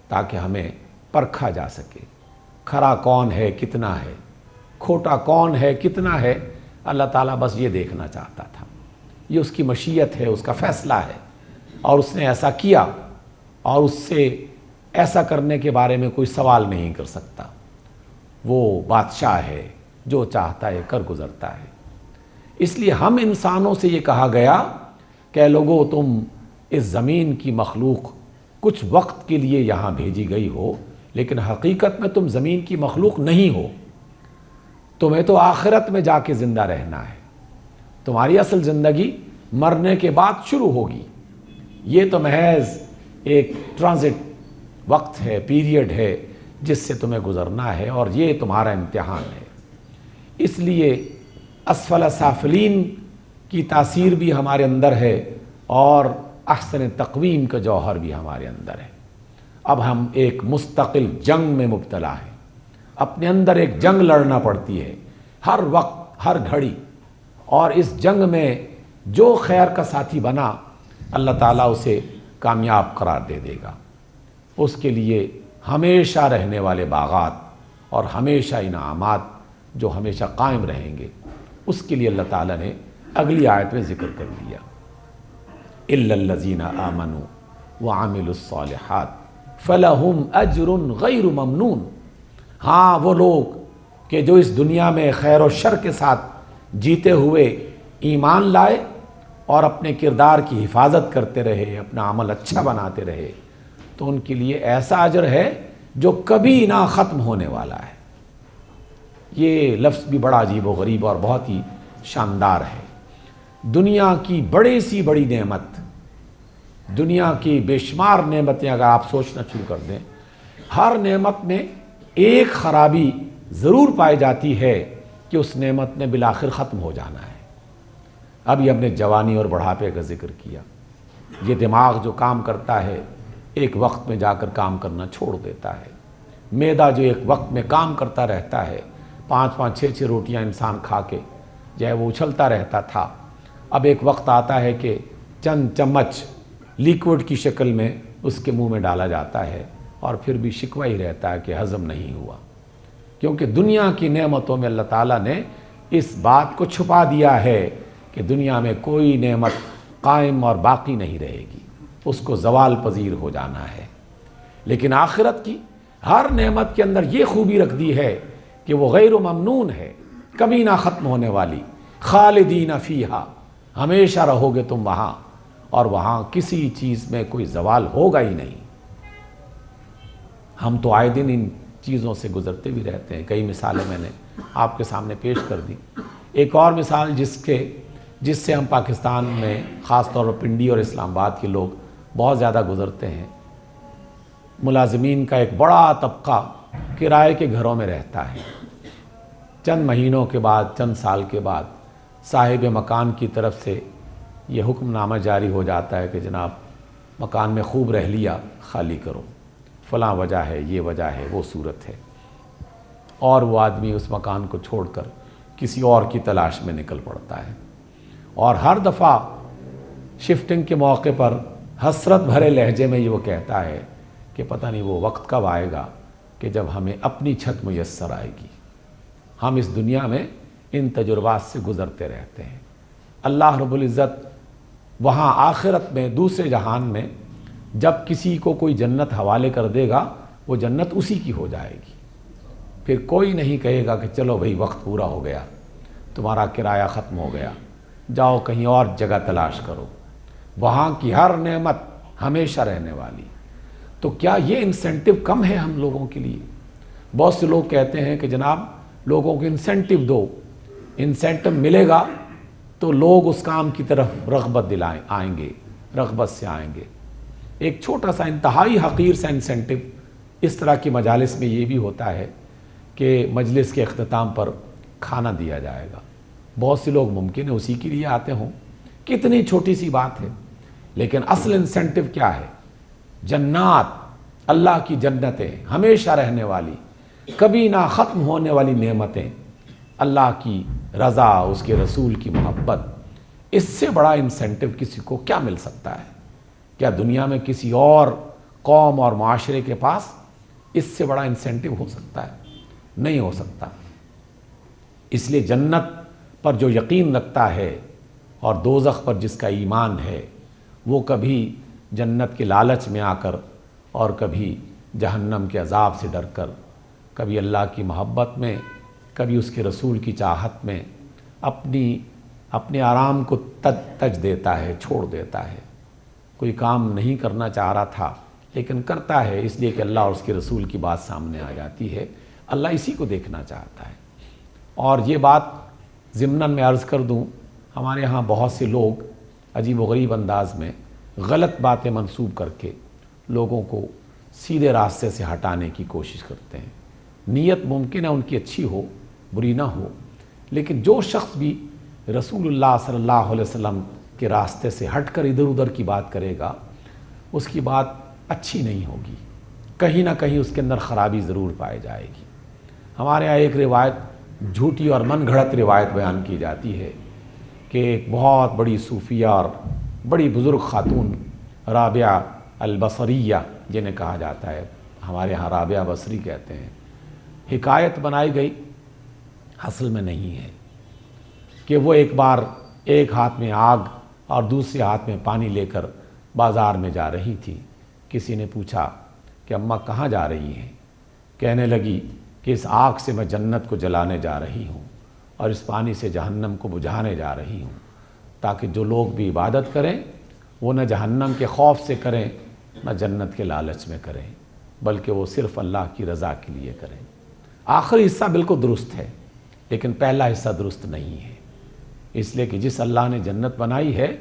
تاکہ ہمیں پرکھا جا سکے، کھرا کون ہے کتنا ہے، کھوٹا کون ہے کتنا ہے، اللہ تعالیٰ بس یہ دیکھنا چاہتا تھا، یہ اس کی مشیت ہے، اس کا فیصلہ ہے، اور اس نے ایسا کیا، اور اس سے ایسا کرنے کے بارے میں کوئی سوال نہیں کر سکتا۔ وہ بادشاہ ہے، جو چاہتا ہے کر گزرتا ہے۔ اس لیے ہم انسانوں سے یہ کہا گیا کہ لوگو تم اس زمین کی مخلوق کچھ وقت کے لیے یہاں بھیجی گئی ہو، لیکن حقیقت میں تم زمین کی مخلوق نہیں ہو، تمہیں تو آخرت میں جا کے زندہ رہنا ہے، تمہاری اصل زندگی مرنے کے بعد شروع ہوگی۔ یہ تو محض ایک ٹرانزٹ وقت ہے، پیریڈ ہے، جس سے تمہیں گزرنا ہے، اور یہ تمہارا امتحان ہے۔ اس لیے اسفل سافلین کی تاثیر بھی ہمارے اندر ہے، اور احسن تقویم کا جوہر بھی ہمارے اندر ہے۔ اب ہم ایک مستقل جنگ میں مبتلا ہیں، اپنے اندر ایک جنگ لڑنا پڑتی ہے ہر وقت، ہر گھڑی، اور اس جنگ میں جو خیر کا ساتھی بنا اللہ تعالیٰ اسے کامیاب قرار دے دے گا۔ اس کے لیے ہمیشہ رہنے والے باغات اور ہمیشہ انعامات جو ہمیشہ قائم رہیں گے، اس کے لیے اللہ تعالیٰ نے اگلی آیت میں ذکر کر دیا، إِلَّا الَّذِينَ آمَنُوا وَعَمِلُوا الصَّالِحَاتِ فَلَهُمْ أَجْرٌ غَيْرُ مَمْنُونٍ۔ ہاں وہ لوگ کہ جو اس دنیا میں خیر و شر کے ساتھ جیتے ہوئے ایمان لائے اور اپنے کردار کی حفاظت کرتے رہے، اپنا عمل اچھا بناتے رہے، تو ان کے لیے ایسا اجر ہے جو کبھی نہ ختم ہونے والا ہے۔ یہ لفظ بھی بڑا عجیب و غریب اور بہت ہی شاندار ہے۔ دنیا کی بڑی سی بڑی نعمت، دنیا کی بے شمار نعمتیں اگر آپ سوچنا شروع کر دیں، ہر نعمت میں ایک خرابی ضرور پائی جاتی ہے کہ اس نعمت نے بالآخر ختم ہو جانا ہے۔ ابھی ہم نے جوانی اور بڑھاپے کا ذکر کیا۔ یہ دماغ جو کام کرتا ہے ایک وقت میں جا کر کام کرنا چھوڑ دیتا ہے۔ معدہ جو ایک وقت میں کام کرتا رہتا ہے، 5 6 روٹیاں انسان کھا کے جو ہے وہ اچھلتا رہتا تھا، اب ایک وقت آتا ہے کہ چند چمچ لیکوڈ کی شکل میں اس کے منہ میں ڈالا جاتا ہے، اور پھر بھی شکوہ ہی رہتا ہے کہ ہضم نہیں ہوا، کیونکہ دنیا کی نعمتوں میں اللہ تعالیٰ نے اس بات کو چھپا دیا ہے کہ دنیا میں کوئی نعمت قائم اور باقی نہیں رہے گی، اس کو زوال پذیر ہو جانا ہے۔ لیکن آخرت کی ہر نعمت کے اندر یہ خوبی رکھ دی ہے کہ وہ غیر ممنون ہے، کبھی نہ ختم ہونے والی، خالدین فیہا، ہمیشہ رہو گے تم وہاں، اور وہاں کسی چیز میں کوئی زوال ہوگا ہی نہیں۔ ہم تو آئے دن ان چیزوں سے گزرتے بھی رہتے ہیں، کئی مثالیں میں نے آپ کے سامنے پیش کر دی۔ ایک اور مثال جس سے ہم پاکستان میں خاص طور پر پنڈی اور اسلام آباد کے لوگ بہت زیادہ گزرتے ہیں، ملازمین کا ایک بڑا طبقہ کرائے کے گھروں میں رہتا ہے۔ چند مہینوں کے بعد، چند سال کے بعد صاحب مکان کی طرف سے یہ حکم نامہ جاری ہو جاتا ہے کہ جناب مکان میں خوب رہ لیا، خالی کرو، فلاں وجہ ہے، یہ وجہ ہے، وہ صورت ہے، اور وہ آدمی اس مکان کو چھوڑ کر کسی اور کی تلاش میں نکل پڑتا ہے، اور ہر دفعہ شفٹنگ کے موقع پر حسرت بھرے لہجے میں یہ وہ کہتا ہے کہ پتہ نہیں وہ وقت کب آئے گا کہ جب ہمیں اپنی چھت میسر آئے گی۔ ہم اس دنیا میں ان تجربات سے گزرتے رہتے ہیں۔ اللہ رب العزت وہاں آخرت میں، دوسرے جہان میں، جب کسی کو کوئی جنت حوالے کر دے گا، وہ جنت اسی کی ہو جائے گی۔ پھر کوئی نہیں کہے گا کہ چلو بھئی وقت پورا ہو گیا، تمہارا کرایہ ختم ہو گیا، جاؤ کہیں اور جگہ تلاش کرو۔ وہاں کی ہر نعمت ہمیشہ رہنے والی۔ تو کیا یہ انسینٹیو کم ہے ہم لوگوں کے لیے؟ بہت سے لوگ کہتے ہیں کہ جناب لوگوں کو انسینٹیو دو، انسینٹیو ملے گا تو لوگ اس کام کی طرف رغبت آئیں گے، رغبت سے آئیں گے۔ ایک چھوٹا سا انتہائی حقیر سا انسینٹیو اس طرح کی مجالس میں یہ بھی ہوتا ہے کہ مجلس کے اختتام پر کھانا دیا جائے گا۔ بہت سے لوگ ممکن ہے اسی کے لیے آتے ہوں، کتنی چھوٹی سی بات ہے، لیکن اصل انسینٹیو کیا ہے؟ جنات، اللہ کی جنتیں، ہمیشہ رہنے والی، کبھی نہ ختم ہونے والی نعمتیں، اللہ کی رضا، اس کے رسول کی محبت۔ اس سے بڑا انسینٹیو کسی کو کیا مل سکتا ہے؟ کیا دنیا میں کسی اور قوم اور معاشرے کے پاس اس سے بڑا انسینٹیو ہو سکتا ہے؟ نہیں ہو سکتا۔ اس لیے جنت پر جو یقین رکھتا ہے اور دوزخ پر جس کا ایمان ہے، وہ کبھی جنت کے لالچ میں آ کر اور کبھی جہنم کے عذاب سے ڈر کر، کبھی اللہ کی محبت میں، کبھی اس کے رسول کی چاہت میں اپنے آرام کو تج دیتا ہے، چھوڑ دیتا ہے۔ کوئی کام نہیں کرنا چاہ رہا تھا لیکن کرتا ہے، اس لیے کہ اللہ اور اس کے رسول کی بات سامنے آ جاتی ہے۔ اللہ اسی کو دیکھنا چاہتا ہے۔ اور یہ بات ضمناً میں عرض کر دوں، ہمارے ہاں بہت سے لوگ عجیب و غریب انداز میں غلط باتیں منسوب کر کے لوگوں کو سیدھے راستے سے ہٹانے کی کوشش کرتے ہیں۔ نیت ممکن ہے ان کی اچھی ہو، بری نہ ہو، لیکن جو شخص بھی رسول اللہ صلی اللہ علیہ وسلم کے راستے سے ہٹ کر ادھر ادھر کی بات کرے گا، اس کی بات اچھی نہیں ہوگی، کہیں نہ کہیں اس کے اندر خرابی ضرور پائی جائے گی۔ ہمارے یہاں ایک روایت، جھوٹی اور من گھڑت روایت بیان کی جاتی ہے کہ ایک بہت بڑی صوفیہ اور بڑی بزرگ خاتون رابعہ البصریہ جنہیں کہا جاتا ہے، ہمارے ہاں رابعہ بصری کہتے ہیں، حکایت بنائی گئی، اصل میں نہیں ہے، کہ وہ ایک بار ایک ہاتھ میں آگ اور دوسرے ہاتھ میں پانی لے کر بازار میں جا رہی تھی۔ کسی نے پوچھا کہ اماں کہاں جا رہی ہیں؟ کہنے لگی کہ اس آگ سے میں جنت کو جلانے جا رہی ہوں اور اس پانی سے جہنم کو بجھانے جا رہی ہوں، تاکہ جو لوگ بھی عبادت کریں وہ نہ جہنم کے خوف سے کریں نہ جنت کے لالچ میں کریں، بلکہ وہ صرف اللہ کی رضا کے لیے کریں۔ آخری حصہ بالکل درست ہے لیکن پہلا حصہ درست نہیں ہے، اس لیے کہ جس اللہ نے جنت بنائی ہے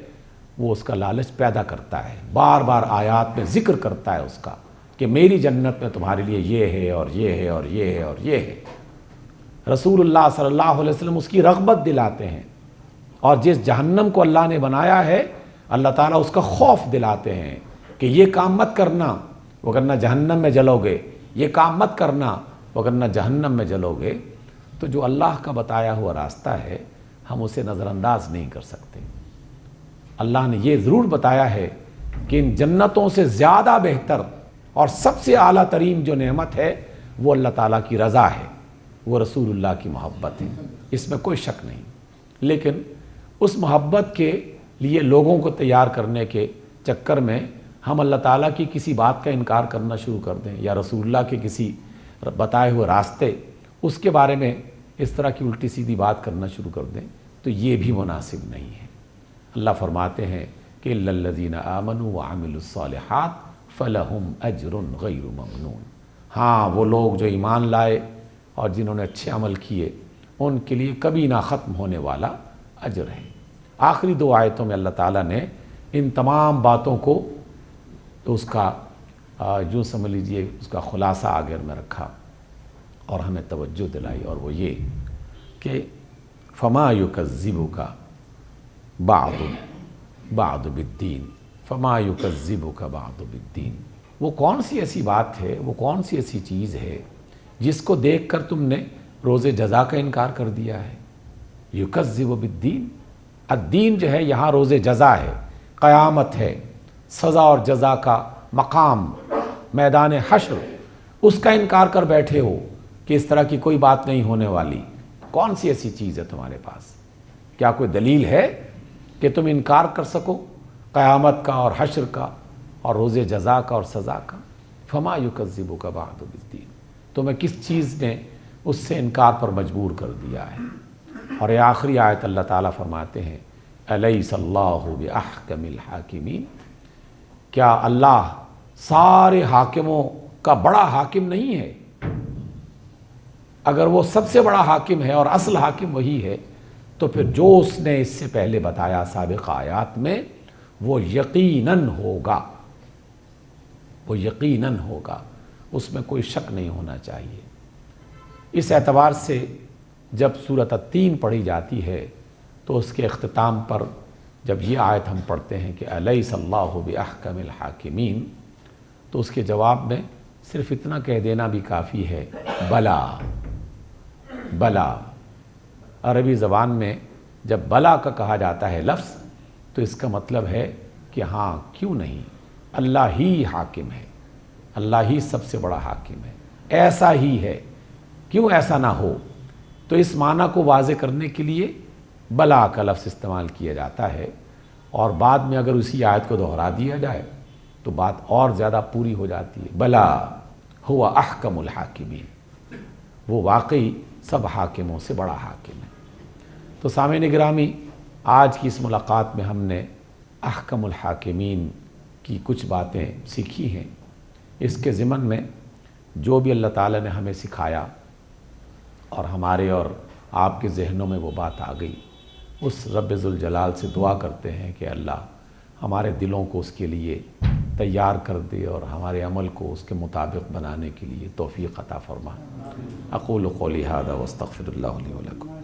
وہ اس کا لالچ پیدا کرتا ہے، بار بار آیات میں ذکر کرتا ہے اس کا کہ میری جنت میں تمہارے لیے یہ ہے اور یہ ہے اور یہ ہے اور یہ ہے۔ رسول اللہ صلی اللہ علیہ وسلم اس کی رغبت دلاتے ہیں، اور جس جہنم کو اللہ نے بنایا ہے اللہ تعالیٰ اس کا خوف دلاتے ہیں کہ یہ کام مت کرنا وگرنہ جہنم میں جلو گے، یہ کام مت کرنا وگرنہ جہنم میں جلو گے۔ تو جو اللہ کا بتایا ہوا راستہ ہے ہم اسے نظر انداز نہیں کر سکتے۔ اللہ نے یہ ضرور بتایا ہے کہ ان جنتوں سے زیادہ بہتر اور سب سے اعلیٰ ترین جو نعمت ہے وہ اللہ تعالیٰ کی رضا ہے، وہ رسول اللہ کی محبت ہے، اس میں کوئی شک نہیں۔ لیکن اس محبت کے لیے لوگوں کو تیار کرنے کے چکر میں ہم اللہ تعالیٰ کی کسی بات کا انکار کرنا شروع کر دیں یا رسول اللہ کے کسی بتائے ہوئے راستے اس کے بارے میں اس طرح کی الٹی سیدھی بات کرنا شروع کر دیں، تو یہ بھی مناسب نہیں ہے۔ اللہ فرماتے ہیں کہ اِلَّا الَّذِينَ آمَنُوا وَعَمِلُوا الصَّالِحَاتِ فَلَهُمْ أَجْرٌ غَيْرُ مَمْنُونٍ۔ ہاں، وہ لوگ جو ایمان لائے اور جنہوں نے اچھے عمل کیے ان کے لیے کبھی نہ ختم ہونے والا اجر ہے۔ آخری دو آیتوں میں اللہ تعالیٰ نے ان تمام باتوں کو اس کا یوں سمجھ لیجئے اس کا خلاصہ آگے میں رکھا اور ہمیں توجہ دلائی، اور وہ یہ کہ فما یکذبک بعد بالدین، فما یکذبک بعد بالدین۔ وہ کون سی ایسی بات ہے، وہ کون سی ایسی چیز ہے جس کو دیکھ کر تم نے روز جزا کا انکار کر دیا ہے؟ یکذب بالدین، الدین جو ہے یہاں روز جزا ہے، قیامت ہے، سزا اور جزا کا مقام، میدان حشر، اس کا انکار کر بیٹھے ہو کہ اس طرح کی کوئی بات نہیں ہونے والی۔ کون سی ایسی چیز ہے تمہارے پاس؟ کیا کوئی دلیل ہے کہ تم انکار کر سکو قیامت کا اور حشر کا اور روز جزا کا اور سزا کا؟ فما یکذبک بعد بالدین، تمہیں کس چیز نے اس سے انکار پر مجبور کر دیا ہے؟ اور یہ آخری آیت اللہ تعالیٰ فرماتے ہیں الیس اللہ باحکم الحاکمین، کیا اللہ سارے حاکموں کا بڑا حاکم نہیں ہے؟ اگر وہ سب سے بڑا حاکم ہے اور اصل حاکم وہی ہے تو پھر جو اس نے اس سے پہلے بتایا سابق آیات میں وہ یقیناً ہوگا، وہ یقیناً ہوگا، اس میں کوئی شک نہیں ہونا چاہیے۔ اس اعتبار سے جب سورۃ التین پڑھی جاتی ہے تو اس کے اختتام پر جب یہ آیت ہم پڑھتے ہیں کہ الیس اللہ باحکم الحاکمین، تو اس کے جواب میں صرف اتنا کہہ دینا بھی کافی ہے، بلا بلا۔ عربی زبان میں جب بلا کا کہا جاتا ہے لفظ تو اس کا مطلب ہے کہ ہاں کیوں نہیں، اللہ ہی حاکم ہے، اللہ ہی سب سے بڑا حاکم ہے، ایسا ہی ہے، کیوں ایسا نہ ہو؟ تو اس معنی کو واضح کرنے کے لیے بلا کا لفظ استعمال کیا جاتا ہے، اور بعد میں اگر اسی آیت کو دہرا دیا جائے تو بات اور زیادہ پوری ہو جاتی ہے۔ بلا ہوا احکم الحاکمین، وہ واقعی سب حاکموں سے بڑا حاکم ہے۔ تو سامعین گرامی، آج کی اس ملاقات میں ہم نے احکم الحاکمین کی کچھ باتیں سیکھی ہیں۔ اس کے ضمن میں جو بھی اللہ تعالیٰ نے ہمیں سکھایا اور ہمارے اور آپ کے ذہنوں میں وہ بات آ گئی، اس رب ذوالجلال سے دعا کرتے ہیں کہ اللہ ہمارے دلوں کو اس کے لیے تیار کر دے اور ہمارے عمل کو اس کے مطابق بنانے کے لیے توفیق عطا فرما۔ اقول قولی ھذا واستغفر اللہ لی ولکم۔